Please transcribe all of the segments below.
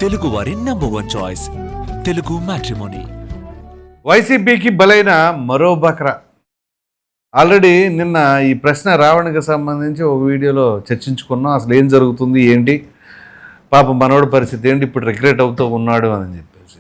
తెలుగు వారి #1 choice Telugu matrimony. వైసీపీకి బలైన మరో బక్రా. ఆల్రెడీ నిన్న ఈ ప్రశ్న రావణ్కి సంబంధించి ఒక వీడియోలో చర్చించుకున్నాం. అసలు ఏం జరుగుతుంది ఏంటి, పాపం మనోడి పరిస్థితి ఏంటి, ఇప్పుడు రిగ్రెట్ అవుతూ ఉన్నాడు అని చెప్పేసి.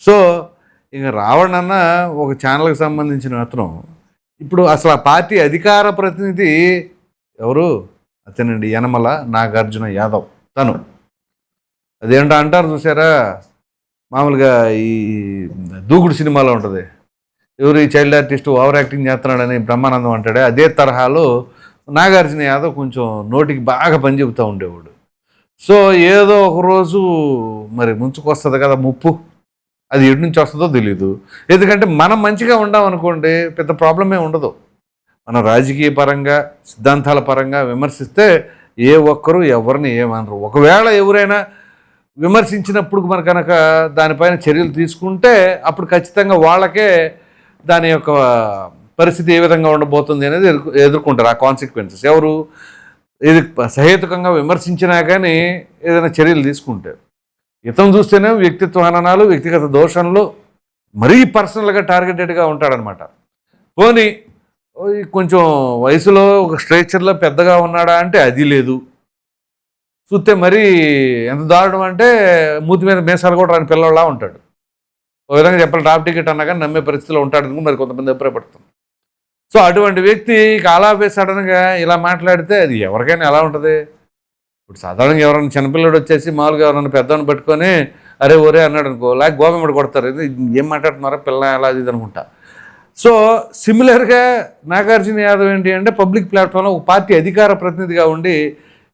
సో ఇక రావణ్ అన్న ఒక ఛానల్కి సంబంధించిన అతను ఇప్పుడు అసలు ఆ పార్టీ అధికార ప్రతినిధి ఎవరు, అతనండి యనమల నాగార్జున యాదవ్. తను అదేంటో అంటారు చూసారా, మామూలుగా ఈ దూకుడు సినిమాలో ఉంటుంది, ఎవరు ఈ చైల్డ్ ఆర్టిస్ట్ ఓవర్ యాక్టింగ్ చేస్తున్నాడని బ్రహ్మానందం అంటాడే, అదే తరహాలో నాగార్జున యాదవ్ కొంచెం నోటికి బాగా పని చెబుతూ ఉండేవాడు. సో ఏదో ఒకరోజు మరి ముంచుకొస్తుంది కదా ముప్పు, అది ఎటు నుంచి వస్తుందో తెలీదు. ఎందుకంటే మనం మంచిగా ఉండామనుకోండి పెద్ద ప్రాబ్లమే ఉండదు. మన రాజకీయ పరంగా సిద్ధాంతాల పరంగా విమర్శిస్తే ఏ ఒక్కరు ఎవరిని ఏమనరు. ఒకవేళ ఎవరైనా విమర్శించినప్పుడు మన కనుక దానిపైన చర్యలు తీసుకుంటే అప్పుడు ఖచ్చితంగా వాళ్ళకే దాని యొక్క పరిస్థితి ఏ విధంగా ఉండబోతుంది అనేది ఎదుర్కొంటారు. ఆ కాన్సిక్వెన్సెస్ ఎవరు ఇది సహేతుకంగా విమర్శించినా కానీ ఏదైనా చర్యలు తీసుకుంటారు. ఇతను చూస్తేనే వ్యక్తిత్వ హననాలు, వ్యక్తిగత దోషణలు, మరీ పర్సనల్గా టార్గెటెడ్గా ఉంటాడనమాట. పోనీ కొంచెం వయసులో ఒక స్ట్రేచర్లో పెద్దగా ఉన్నాడా అంటే అది లేదు. చూస్తే మరీ ఎంత దారుణం అంటే మూతి మీద మేసాలు కూడా రాని పిల్లలా ఉంటాడు. ఒక విధంగా చెప్పాలి, టాప్ టికెట్ అన్నా కానీ నమ్మే పరిస్థితిలో ఉంటాడు మరి కొంతమంది అభిప్రాయపడుతుంది. సో అటువంటి వ్యక్తి కాలాపే సడన్గా ఇలా మాట్లాడితే అది ఎవరికైనా ఎలా ఉంటుంది. ఇప్పుడు సాధారణంగా ఎవరైనా చిన్నపిల్లడు వచ్చేసి మామూలుగా ఎవరైనా పెద్దవాడిని పట్టుకొని అరే ఒరే అన్నాడు అనుకో, లేక గోపమ్మడి కొడతారు, ఇది ఏం మాట్లాడుతున్నారా పిల్ల ఎలా అది అనుకుంటా. సో సిమిలర్గా నాగార్జున యాదవ్ ఏంటి అంటే పబ్లిక్ ప్లాట్ఫామ్లో ఒక పార్టీ అధికార ప్రతినిధిగా ఉండి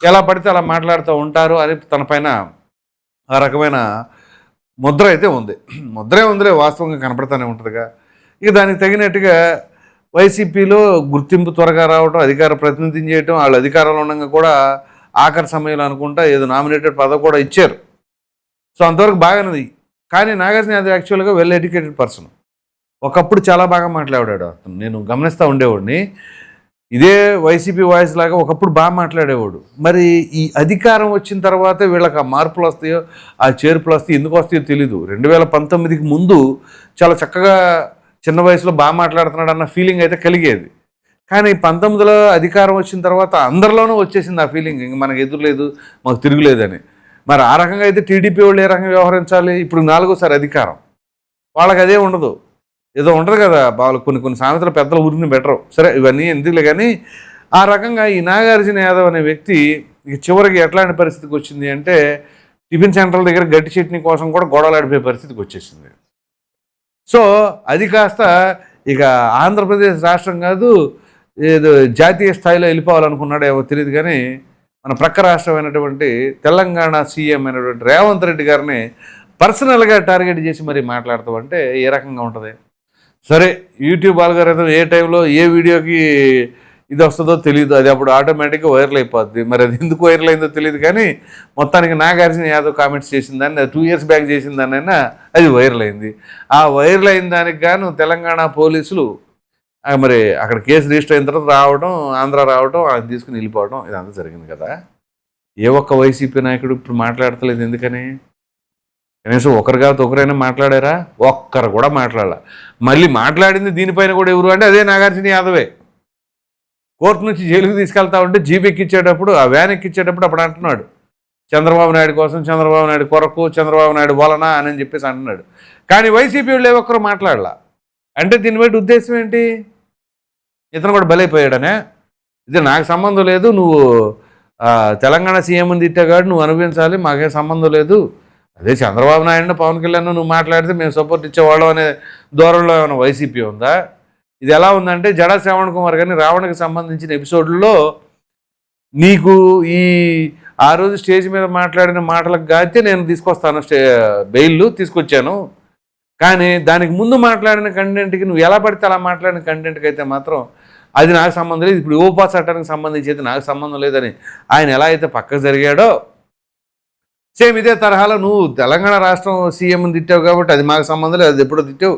ఎలా పడితే అలా మాట్లాడుతూ ఉంటారు అని తన పైన ఆ రకమైన ముద్ర అయితే ఉంది. ముద్రే ఉందిలే, వాస్తవంగా కనపడతానే ఉంటుందిగా. ఇక దానికి తగినట్టుగా వైసీపీలో గుర్తింపు త్వరగా రావడం, అధికార ప్రతినిధిని చేయటం, వాళ్ళు అధికారంలో ఉండగా కూడా ఆఖరి సమయంలో అనుకుంటా ఏదో నామినేటెడ్ పదవి కూడా ఇచ్చారు. సో అంతవరకు బాగానేది. కానీ నాగార్జున యాదవ్ యాక్చువల్గా వెల్ ఎడ్యుకేటెడ్ పర్సన్. ఒకప్పుడు చాలా బాగా మాట్లాడాడు అతను, నేను గమనిస్తూ ఉండేవాడిని. ఇదే వైసీపీ వాయిస్ లాగా ఒకప్పుడు బాగా మాట్లాడేవాడు. మరి ఈ అధికారం వచ్చిన తర్వాతే వీళ్ళకి ఆ మార్పులు వస్తాయో ఆ చేర్పులు వస్తాయో ఎందుకు వస్తాయో తెలీదు. 2019కి ముందు చాలా చక్కగా చిన్న వయసులో బాగా మాట్లాడుతున్నాడు అన్న ఫీలింగ్ అయితే కలిగేది. కానీ 19లో అధికారం వచ్చిన తర్వాత అందరిలోనూ వచ్చేసింది ఆ ఫీలింగ్, ఇంక మనకు ఎదురులేదు మాకు తిరుగులేదని. మరి ఆ రకంగా అయితే టీడీపీ వాళ్ళు ఏ రకంగా వ్యవహరించాలి. ఇప్పుడు 4వ అధికారం, వాళ్ళకి అదే ఉండదు. ఏదో ఉంటుంది కదా వాళ్ళు కొన్ని సామెతలు పెద్దల ఊరిని బెటరు, సరే ఇవన్నీ ఎందుకులే. కానీ ఆ రకంగా ఈ నాగార్జున యాదవ్ అనే వ్యక్తి ఇక చివరికి ఎట్లాంటి పరిస్థితికి వచ్చింది అంటే టిఫిన్ సెంటర్ల దగ్గర గట్టి చట్నీ కోసం కూడా గొడవలాడిపోయే పరిస్థితికి వచ్చేసింది. సో అది కాస్త ఇక ఆంధ్రప్రదేశ్ రాష్ట్రం కాదు ఏదో జాతీయ స్థాయిలో వెళ్ళిపోవాలనుకున్నాడో ఏమో తెలియదు. కానీ మన ప్రక్క రాష్ట్రమైనటువంటి తెలంగాణ సీఎం అయినటువంటి రేవంత్ రెడ్డి గారిని పర్సనల్గా టార్గెట్ చేసి మరి మాట్లాడతామంటే ఏ రకంగా ఉంటుంది. సరే యూట్యూబ్ ఆల్గోరిథం ఏ టైంలో ఏ వీడియోకి ఇది వస్తుందో తెలియదు, అది అప్పుడు ఆటోమేటిక్గా వైరల్ అయిపోద్ది. మరి అది ఎందుకు వైరల్ అయిందో తెలియదు. కానీ మొత్తానికి నాగార్జున యాదవ్ కామెంట్స్ చేసిన దాన్ని 2 years బ్యాక్ చేసిన దాన్నైనా అది వైరల్ అయింది. ఆ వైరల్ అయిన దానికి గాను తెలంగాణ పోలీసులు మరి అక్కడ కేసు రిజిస్టర్ అయిన తర్వాత రావడం, ఆంధ్ర రావడం, అది తీసుకుని వెళ్ళిపోవడం, ఇదంతా జరిగింది కదా. ఏ ఒక్క వైసీపీ నాయకుడు ఇప్పుడు మాట్లాడతలేదు ఎందుకని? కనీసం ఒకరు కాదు ఒకరైనా మాట్లాడారా? ఒక్కరు కూడా మాట్లాడాల. మళ్ళీ మాట్లాడింది దీనిపైన కూడా ఎవరు అంటే అదే నాగార్జున యాదవే. కోర్టు నుంచి జైలుకి తీసుకెళ్తా ఉంటే జీప్ ఎక్కించేటప్పుడు, ఆ వ్యాన్ ఎక్కించేటప్పుడు అప్పుడు అంటున్నాడు చంద్రబాబు నాయుడు కోసం, చంద్రబాబు నాయుడు కొరకు, చంద్రబాబు నాయుడు వలన అని చెప్పేసి అంటున్నాడు. కానీ వైసీపీ వాళ్ళు ఏ ఒక్కరు మాట్లాడాల. అంటే దీన్ని బట్టి ఉద్దేశం ఏంటి? ఇతను కూడా బలైపోయాడనే, ఇది నాకు సంబంధం లేదు, నువ్వు తెలంగాణ సీఎంని తిట్టాగాడు నువ్వు అనుభవించాలి, మాకేం సంబంధం లేదు. అదే చంద్రబాబు నాయుడు పవన్ కళ్యాణ్ నువ్వు మాట్లాడితే మేము సపోర్ట్ ఇచ్చేవాళ్ళం అనే ధోరణిలో ఏమైనా వైసీపీ ఉందా? ఇది ఎలా ఉందంటే జడా శ్రావణ్ కుమార్ గారిని రావణ్కి సంబంధించిన ఎపిసోడ్లో నీకు ఆ రోజు స్టేజ్ మీద మాట్లాడిన మాటలకు గాతే నేను తీసుకొస్తాను, బెయిల్ తీసుకొచ్చాను. కానీ దానికి ముందు మాట్లాడిన కంటెంట్కి నువ్వు ఎలా పడితే అలా మాట్లాడిన కంటెంట్కి అయితే మాత్రం అది నాకు సంబంధం లేదు, ఇప్పుడు ఓపా చట్టానికి సంబంధించి అయితే నాకు సంబంధం లేదని ఆయన ఎలా అయితే పక్క జరిగాడో సేమ్ ఇదే తరహాలో నువ్వు తెలంగాణ రాష్ట్రం సీఎంని తిట్టావు కాబట్టి అది మాకు సంబంధం లేదు, అది ఎప్పుడో తిట్టావు.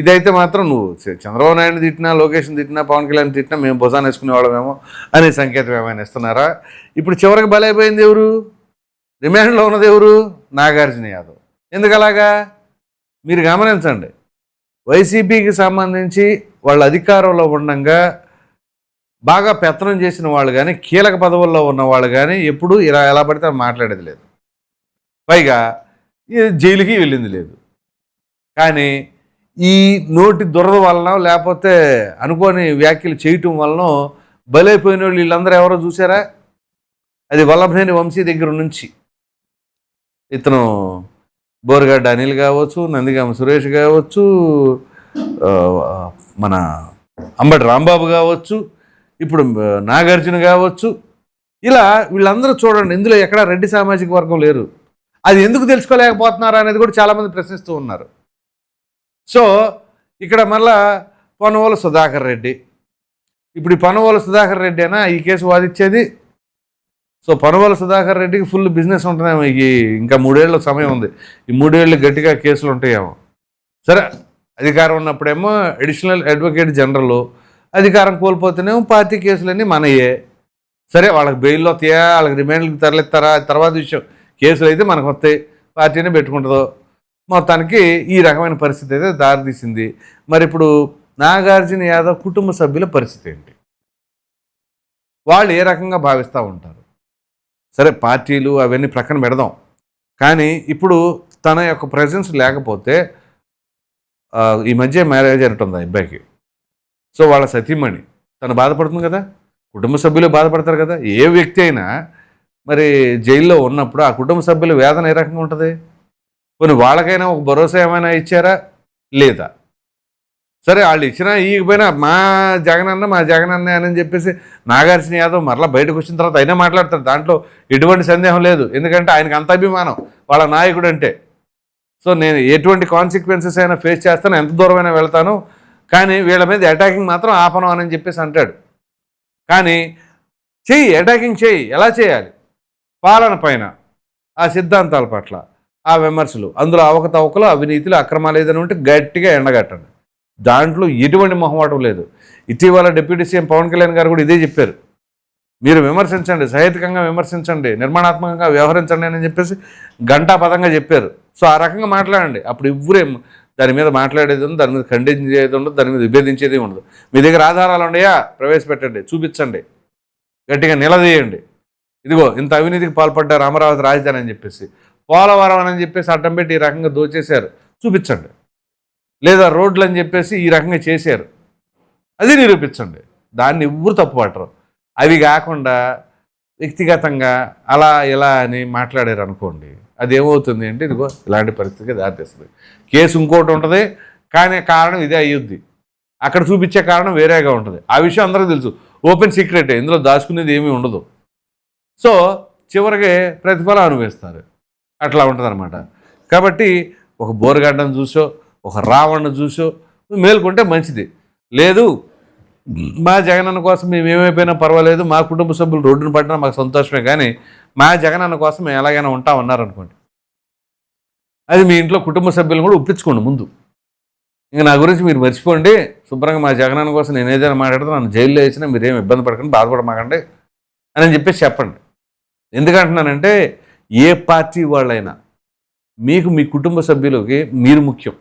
ఇదైతే మాత్రం నువ్వు చంద్రబాబు నాయుడు తిట్టినా, లోకేష్ని తిట్టినా, పవన్ కళ్యాణ్ తిట్టినా మేము భుజాన్ని వేసుకునేవాళ్ళమేమో అనే సంకేతం ఏమైనా ఇస్తున్నారా? ఇప్పుడు చివరికి బలైపోయింది ఎవరు? రిమాండ్లో ఉన్నది ఎవరు? నాగార్జున యాదవ్. ఎందుకలాగా మీరు గమనించండి. వైసీపీకి సంబంధించి వాళ్ళ అధికారంలో ఉండగా బాగా పెత్తనం చేసిన వాళ్ళు కానీ, కీలక పదవుల్లో ఉన్న వాళ్ళు కానీ ఎప్పుడూ ఇలా ఎలా పడితే మాట్లాడేది లేదు. పైగా జైలుకి వెళ్ళింది లేదు. కానీ ఈ నోటి దురద వలన, లేకపోతే అనుకోని వ్యాఖ్యలు చేయటం వలన బలైపోయిన వాళ్ళు వీళ్ళందరూ ఎవరో చూసారా? అది వల్లభనేని వంశీ దగ్గర నుంచి ఇతను బోరగడ్డ అనిల్ కావచ్చు, నందిగామ సురేష్ కావచ్చు, మన అంబటి రాంబాబు కావచ్చు, ఇప్పుడు నాగార్జున కావచ్చు, ఇలా వీళ్ళందరూ చూడండి, ఇందులో ఎక్కడ రెడ్డి సామాజిక వర్గం లేరు. అది ఎందుకు తెలుసుకోలేకపోతున్నారా అనేది కూడా చాలామంది ప్రశ్నిస్తూ ఉన్నారు. సో ఇక్కడ మళ్ళా పొన్నవోలు సుధాకర్ రెడ్డి, ఇప్పుడు ఈ పొన్నవోలు సుధాకర్ రెడ్డి అయినా ఈ కేసు వాదించేది. సో పొన్నవోలు సుధాకర్ రెడ్డికి ఫుల్ బిజినెస్ ఉంటుందేమో. ఇంకా 3 ఏళ్ళ సమయం ఉంది. ఈ 3 ఏళ్ళు గట్టిగా కేసులు ఉంటాయేమో. సరే, అధికారం ఉన్నప్పుడేమో అడిషనల్ అడ్వకేట్ జనరల్, అధికారం కోల్పోతేనేమో పార్టీ కేసులన్నీ మనయే. సరే, వాళ్ళకి బెయిల్లో తీయా, వాళ్ళకి రిమాండ్లకు తరలిస్తారా తర్వాత విషయం. కేసులు అయితే మనకు వస్తాయి, పార్టీనే పెట్టుకుంటుందో. మొత్తానికి ఈ రకమైన పరిస్థితి అయితే దారితీసింది. మరి ఇప్పుడు నాగార్జున యాదవ్ కుటుంబ సభ్యుల పరిస్థితి ఏంటి? వాళ్ళు ఏ రకంగా భావిస్తూ ఉంటారు? సరే, పార్టీలు అవన్నీ ప్రక్కన పెడదాం. కానీ ఇప్పుడు తన యొక్క ప్రెజెన్స్ లేకపోతే, ఈ మధ్య మ్యారేజ్ జరుగుతుంది ఆ అబ్బాయికి. సో వాళ్ళ సతీమణి తను బాధపడుతుంది కదా, కుటుంబ సభ్యులు బాధపడతారు కదా. ఏ వ్యక్తి అయినా మరి జైల్లో ఉన్నప్పుడు ఆ కుటుంబ సభ్యుల వేదన ఏ రకంగా ఉంటుంది? కొన్ని వాళ్ళకైనా ఒక భరోసా ఏమైనా ఇచ్చారా? లేదా? సరే, వాళ్ళు ఇచ్చినా ఇకపోయినా మా జగనన్న అని చెప్పేసి నాగార్జున యాదవ్ మరలా బయటకు వచ్చిన తర్వాత అయినా మాట్లాడతారు. దాంట్లో ఎటువంటి సందేహం లేదు. ఎందుకంటే ఆయనకు అంత అభిమానం వాళ్ళ నాయకుడు అంటే. సో నేను ఎటువంటి కాన్సిక్వెన్సెస్ అయినా ఫేస్ చేస్తాను, ఎంత దూరమైనా వెళ్తాను, కానీ వీళ్ళ మీద అటాకింగ్ మాత్రం ఆపను అని చెప్పేసి అంటాడు. కానీ అటాకింగ్ చెయ్యి, ఎలా చేయాలి? పాలన పైన, ఆ సిద్ధాంతాల పట్ల ఆ విమర్శలు, అందులో అవకతవకలు, అవినీతులు, అక్రమాలు ఏదైనా ఉంటే గట్టిగా ఎండగట్టండి. దాంట్లో ఎటువంటి మొహమాటం లేదు. ఇటీవల డిప్యూటీ సీఎం పవన్ కళ్యాణ్ గారు కూడా ఇదే చెప్పారు. మీరు విమర్శించండి, సహేతుకంగా విమర్శించండి, నిర్మాణాత్మకంగా వ్యవహరించండి అని చెప్పేసి ఘంటాపదంగా చెప్పారు. సో ఆ రకంగా మాట్లాడండి. అప్పుడు ఇవ్వరేం దాని మీద మాట్లాడేది ఉండదు, దాని మీద ఖండించేది ఉండదు, దాని మీద విభేదించేది ఉండదు. మీ దగ్గర ఆధారాలు ఉన్నాయా? ప్రవేశపెట్టండి, చూపించండి, గట్టిగా నిలదీయండి. ఇదిగో ఇంత అవినీతికి పాల్పడ్డారు అమరావతి రాజధాని అని చెప్పేసి, పోలవరం అని చెప్పేసి అడ్డం పెట్టి ఈ రకంగా దోచేశారు, చూపించండి. లేదా రోడ్లు అని చెప్పేసి ఈ రకంగా చేశారు, అది నిరూపించండి. దాన్ని ఎవ్వరు తప్పుపట్టరు. అవి కాకుండా వ్యక్తిగతంగా అలా ఇలా అని మాట్లాడారు అనుకోండి, అది ఏమవుతుంది అంటే ఇదిగో ఇలాంటి పరిస్థితికి దారితీస్తుంది. కేసు ఇంకోటి ఉంటుంది, కానీ కారణం ఇదే అయ్యుద్ది. అక్కడ చూపించే కారణం వేరేగా ఉంటుంది. ఆ విషయం అందరికీ తెలుసు, ఓపెన్ సీక్రెటే, ఇందులో దాచుకునేది ఏమీ ఉండదు. సో చివరికి ప్రతిఫలం అనుభవిస్తారు. అట్లా ఉంటుంది అనమాట. కాబట్టి ఒక బోరగడ్డను చూసో, ఒక రావణ్ణి చూసో మేలుకుంటే మంచిది. లేదు, మా జగనన్న కోసం మేము ఏమైపోయినా పర్వాలేదు, మా కుటుంబ సభ్యులు రోడ్డును పడినా మాకు సంతోషమే, కానీ మా జగనన్న కోసం మేము ఎలాగైనా ఉంటామన్నారనుకోండి, అది మీ ఇంట్లో కుటుంబ సభ్యులను కూడా ఒప్పించుకోండి ముందు. ఇంకా నా గురించి మీరు మర్చిపోండి, శుభ్రంగా మా జగనన్న కోసం నేను ఏదైనా మాట్లాడితే నన్ను జైల్లో వేసినా మీరేం ఇబ్బంది పడకండి, బాధపడమాకండి అని చెప్పేసి చెప్పండి. ఎందుకంటున్నానంటే ఏ పార్టీ వాళ్ళైనా మీకు మీ కుటుంబ సభ్యులకి మీరు ముఖ్యం.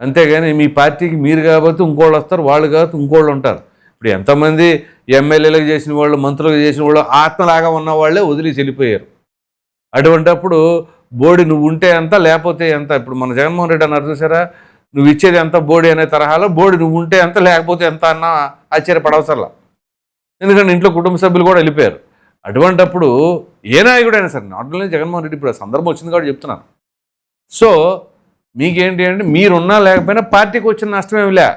అంతేగాని మీ పార్టీకి మీరు కాబట్టి ఇంకోళ్ళు వస్తారు, వాళ్ళు కాబట్టి ఇంకోళ్ళు ఉంటారు. ఇప్పుడు ఎంతమంది ఎమ్మెల్యేలకు చేసిన వాళ్ళు, మంత్రులకు చేసిన వాళ్ళు, ఆత్మలాగా ఉన్న వాళ్ళే వదిలి చెల్లిపోయారు. అటువంటప్పుడు బోడి నువ్వు ఉంటే ఎంత, లేకపోతే ఎంత. ఇప్పుడు మన జగన్మోహన్ రెడ్డి అన్నారు చూసారా, నువ్వు ఇచ్చేది ఎంత బోడి అనే తరహాలో, బోడి నువ్వు ఉంటే ఎంత, లేకపోతే ఎంత అన్న ఆశ్చర్యపడవసరలా. ఎందుకంటే ఇంట్లో కుటుంబ సభ్యులు కూడా వెళ్ళిపోయారు. అటువంటప్పుడు ఏ నాయకుడైనా సరే, నాట్ ఓన్లీ జగన్మోహన్ రెడ్డి, ఇప్పుడు సందర్భం వచ్చింది కాబట్టి చెప్తున్నాను. సో మీకేంటి అంటే, మీరున్నా లేకపోయినా పార్టీకి వచ్చిన నష్టమేమి లే,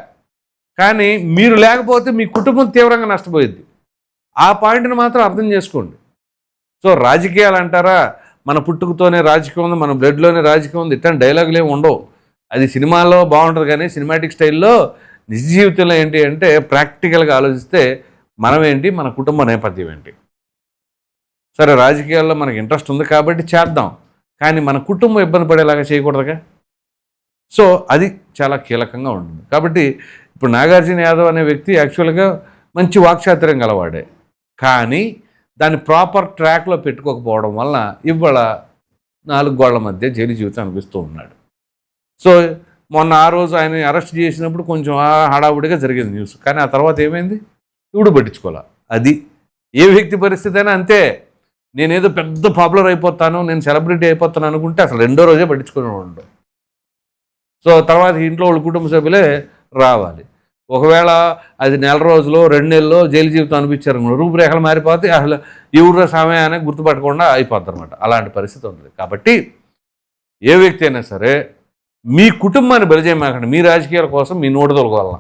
కానీ మీరు లేకపోతే మీ కుటుంబం తీవ్రంగా నష్టపోయింది. ఆ పాయింట్ని మాత్రం అర్థం చేసుకోండి. సో రాజకీయాలు అంటారా, మన పుట్టుకతోనే రాజకీయం ఉంది, మన బ్లడ్లోనే రాజకీయం ఉంది, ఇట్లాంటి డైలాగులు ఏమి ఉండవు. అది సినిమాలో బాగుంటుంది, కానీ సినిమాటిక్ స్టైల్లో నిజ జీవితంలో ఏంటి అంటే ప్రాక్టికల్గా ఆలోచిస్తే మనం ఏంటి, మన కుటుంబ నేపథ్యం ఏంటి. సరే, రాజకీయాల్లో మనకి ఇంట్రెస్ట్ ఉంది కాబట్టి చేద్దాం, కానీ మన కుటుంబం ఇబ్బంది పడేలాగా చేయకూడదుగా. సో అది చాలా కీలకంగా ఉంటుంది. కాబట్టి ఇప్పుడు నాగార్జున యాదవ్ అనే వ్యక్తి యాక్చువల్గా మంచి వాక్చాతుర్యం గలవాడే, కానీ దాన్ని ప్రాపర్ ట్రాక్లో పెట్టుకోకపోవడం వలన ఇవాళ 4 గోళ్ల మధ్య జైలు జీవితం అనిపిస్తూ ఉన్నాడు. సో మొన్న ఆ రోజు ఆయన అరెస్ట్ చేసినప్పుడు కొంచెం హడావుడిగా జరిగింది న్యూస్. కానీ ఆ తర్వాత ఏమైంది? ఇప్పుడు పట్టించుకోవాలా. అది ఏ వ్యక్తి పరిస్థితి అయినా అంతే. నేనేదో పెద్ద పాపులర్ అయిపోతాను, నేను సెలబ్రిటీ అయిపోతాను అనుకుంటే అసలు రెండో రోజే పట్టించుకుని ఉండవు. సో తర్వాత ఇంట్లో వాళ్ళ కుటుంబ సభ్యులే రావాలి. ఒకవేళ అది నెల రోజులో 2 నెలల్లో జైలు జీవితం అనిపించారు, రూపురేఖలు మారిపోతే అసలు ఎవరు సమయాన్ని గుర్తుపట్టకుండా అయిపోద్ది అనమాట. అలాంటి పరిస్థితి ఉంటుంది. కాబట్టి ఏ వ్యక్తి అయినా సరే మీ కుటుంబాన్ని బలిచేయమాకండి, మీ రాజకీయాల కోసం మీ నోటు తొలగాలన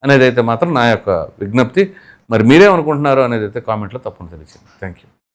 అనేది అయితే మాత్రం నా యొక్క విజ్ఞప్తి. మరి మీరేమనుకుంటున్నారు అనేది అయితే కామెంట్లో తప్పని తెలియచేయండి. Thank you.